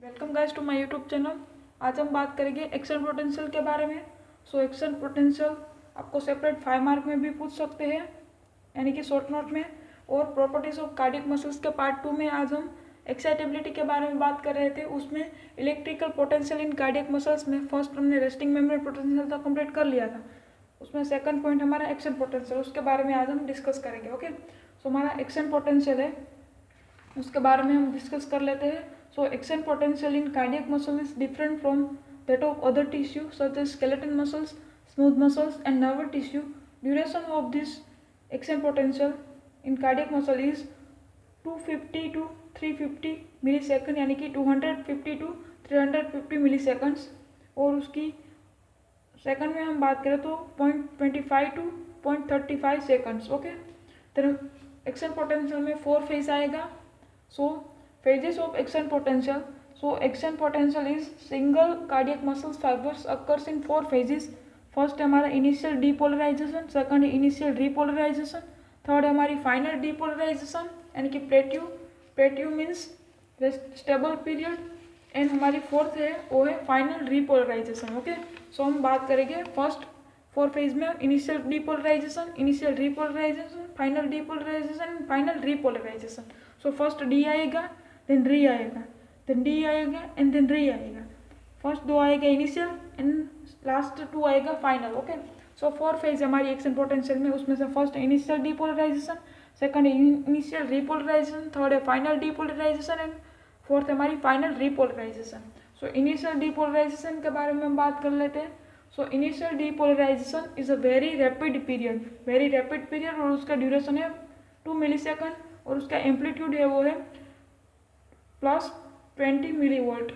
Welcome guys to my YouTube channel. आज हम बात करेंगे एक्शन पोटेंशियल के बारे में। एक्शन पोटेंशियल आपको सेपरेट 5 मार्क में भी पूछ सकते हैं, यानी कि शॉर्ट नोट में। और प्रॉपर्टीज ऑफ कार्डियक मसल्स के पार्ट 2 में आज हम एक्साइटेबिलिटी के बारे में बात कर रहे थे। उसमें electrical potential in cardiac muscles में फर्स्ट हमने रेस्टिंग मेम्ब्रेन पोटेंशियल तक कंप्लीट कर लिया था। उसमें सेकंड पॉइंट हमारा एक्शन पोटेंशियल, उसके बारे में आज हम डिस्कस करेंगे। ओके, हमारा एक्शन पोटेंशियल है, उसके बारे में हम डिस्कस कर लेते हैं। Action potential in cardiac muscle is different from that of other tissue such as skeleton muscles, smooth muscles and nerve tissue. Duration of this action potential in cardiac muscle is 250 to 350 millisecond, यानी कि 250 to 350 milliseconds. और उसकी second में हम बात करें तो 0.25 to 0.35 seconds. Okay, तो एक्शन पोटेंशियल में 4 फेज आएगा। Phases of action potential. Action potential is single cardiac muscle fibers occurs in 4 phases. First हमारा initial depolarization, second initial repolarization, third हमारी फाइनल डीपोलराइजेशन यानी कि plateau means stable period, and हमारी fourth है वो है फाइनल रिपोलराइजेशन। ओके, हम बात करेंगे फर्स्ट 4 फेज में initial depolarization, initial repolarization, final depolarization, final repolarization. First D आएगा, देन री आएगा, देन डी आएगा एंड देन री आएगा। फर्स्ट 2 आएगा इनिशियल एंड लास्ट 2 आएगा फाइनल। ओके, 4 फेज हमारी एक्शन पोटेंशियल में। उसमें से first initial depolarization, second initial repolarization, third है फाइनल डीपोलराइजेशन एंड फोर्थ हमारी फाइनल रिपोलराइजेशन। इनिशियल डीपोलराइजेशन के बारे में हम बात कर लेते हैं। Initial depolarization is a very rapid period और उसका ड्यूरेशन है 2 मिलीसेकंड और उसका एम्पलीट्यूड है वो है +20 मिलीवोल्ट।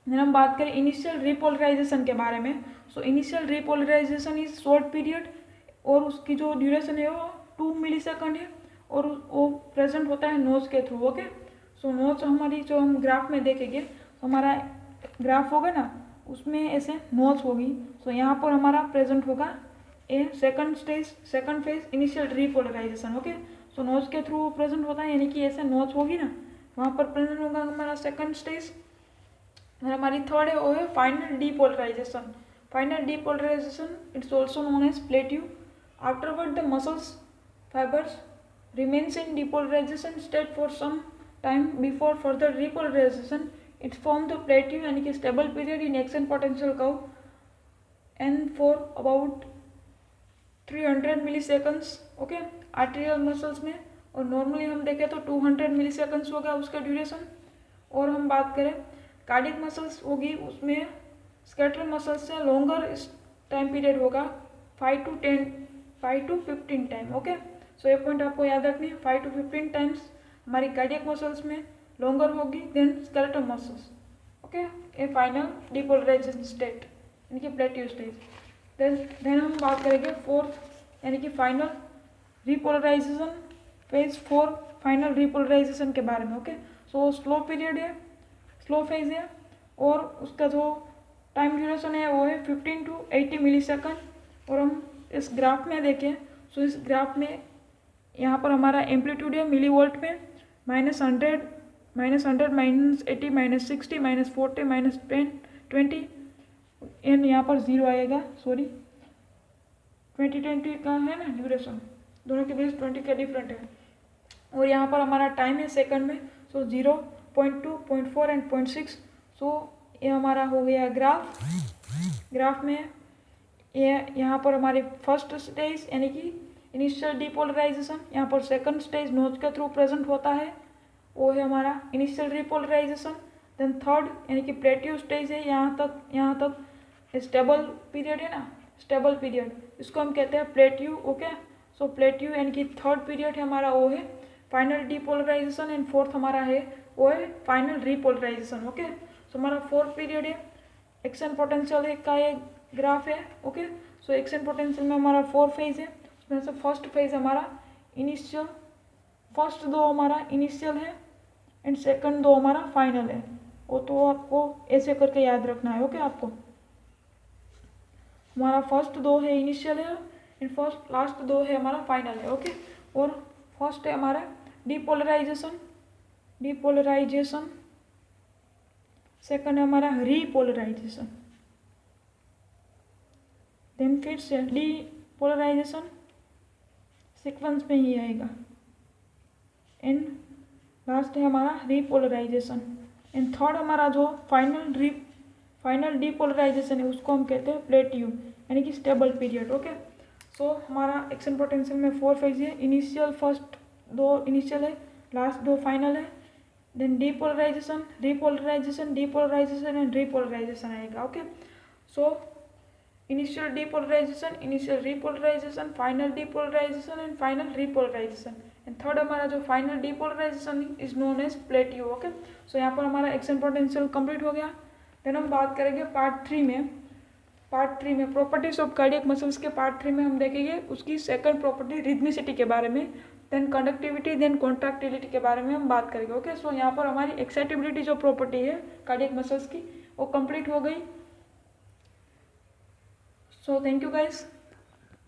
हम बात करें इनिशियल रिपोलराइजेशन के बारे में। Initial repolarization is short period और उसकी जो ड्यूरेशन है वो 2 मिलीसेकंड है और वो प्रेजेंट होता है नोज के थ्रू। ओके, नोज हमारी जो हम ग्राफ में देखेंगे, हमारा ग्राफ होगा ना, उसमें ऐसे नोज होगी। यहाँ पर हमारा प्रेजेंट होगा a second phase initial repolarization. Okay, nose के थ्रू प्रेजेंट होता है, यानी कि ऐसे नोज होगी ना, वहाँ पर प्रेजेंट होगा हमारा सेकंड स्टेज। हमारी थर्ड है वो है final depolarization it's also known as plateau. Afterward the muscles fibers remains in depolarization state for some time before further repolarization. It's form the plateau यानी कि stable period in action potential curve and for about 300 milliseconds. Okay, arterial muscles में, और normally हम देखें तो 200 milliseconds होगा उसका duration. और हम बात करें कार्डियक मसल्स होगी, उसमें स्केलेटल मसल्स से लॉन्गर टाइम पीरियड होगा 5 to 15 टाइम। ओके, ये पॉइंट आपको याद रखनी है, 5 to 15 टाइम्स हमारी कार्डियक मसल्स में लॉन्गर होगी देन स्केलेटल मसल्स। ओके, ये फाइनल डीपोलराइजेशन स्टेट यानी कि प्लेट्यू स्टेज। देन हम बात करेंगे फोर्थ यानी कि final repolarization, phase 4 final repolarization के बारे में। ओके, स्लो फेज है और उसका जो टाइम ड्यूरेशन है वो है 15 to 80 मिलीसेकंड। और हम इस ग्राफ में देखें, इस ग्राफ में यहाँ पर हमारा एम्पलीट्यूड है मिलीवोल्ट में, -100, -80, -60, -40, -10, 20 एंड यहाँ पर 0 आएगा। 20 का है ना ड्यूरेशन, दोनों के बीच 20 का डिफरेंट है। और यहाँ पर हमारा टाइम है सेकंड में, 0, 0.2, 0.4 एंड 0.6। ये हमारा हो गया ग्राफ में। ये यहाँ पर हमारे फर्स्ट स्टेज यानी कि इनिशियल डीपोलराइजेशन, यहाँ पर सेकंड स्टेज नोज के थ्रू प्रेजेंट होता है, वो है हमारा इनिशियल रिपोलराइजेशन। देन थर्ड यानी कि प्लेट्यू स्टेज है, यहाँ तक स्टेबल पीरियड है ना, स्टेबल पीरियड, इसको हम कहते हैं प्लेट्यू। ओके, प्लेट्यू यानी कि थर्ड पीरियड है हमारा वो है फाइनल डीपोलराइजेशन एंड फोर्थ हमारा है वो है फाइनल रिपोलराइजेशन। ओके, हमारा फोर्थ पीरियड है एक्शन पोटेंशियल है का ये ग्राफ है। ओके, एक्शन पोटेंशियल में हमारा 4 फेज है, उसमें से फर्स्ट फेज हमारा इनिशियल, फर्स्ट 2 हमारा इनिशियल है एंड सेकंड 2 हमारा फाइनल है। वो तो आपको ऐसे करके याद रखना है। ओके, आपको हमारा फर्स्ट 2 है इनिशियल है एंड फर्स्ट लास्ट 2 है हमारा फाइनल है। ओके, और फर्स्ट है हमारा डीपोलराइजेशन सेकंड है हमारा रीपोलराइजेशन, देन फिर से डीपोलराइजेशन, सीक्वेंस में ही आएगा, एंड लास्ट है हमारा रीपोलराइजेशन। एंड थर्ड हमारा जो फाइनल डीपोलराइजेशन है उसको हम कहते हैं प्लेट्यू, यानी कि स्टेबल पीरियड। ओके, सो हमारा एक्शन पोटेंशियल में 4 फेज है, इनिशियल फर्स्ट 2 इनिशियल है, लास्ट 2 फाइनल है, then depolarization, repolarization, depolarization and repolarization आएगा। Okay, so initial depolarization, initial repolarization, final depolarization and final repolarization, and third हमारा जो final depolarization is known as plateau. Okay, so यहाँ पर हमारा action potential complete हो गया। Then हम बात करेंगे पार्ट 3 में। पार्ट 3 में प्रॉपर्टीज ऑफ कार्डियक मसल्स के पार्ट 3 में हम देखेंगे उसकी सेकंड प्रॉपर्टी रिदमिसिटी के बारे में, देन कंडक्टिविटी, देन कॉन्ट्रैक्टिलिटी के बारे में हम बात करेंगे। ओके, सो यहाँ पर हमारी एक्साइटेबिलिटी जो प्रॉपर्टी है कार्डियक मसल्स की वो कंप्लीट हो गई। So thank you guys.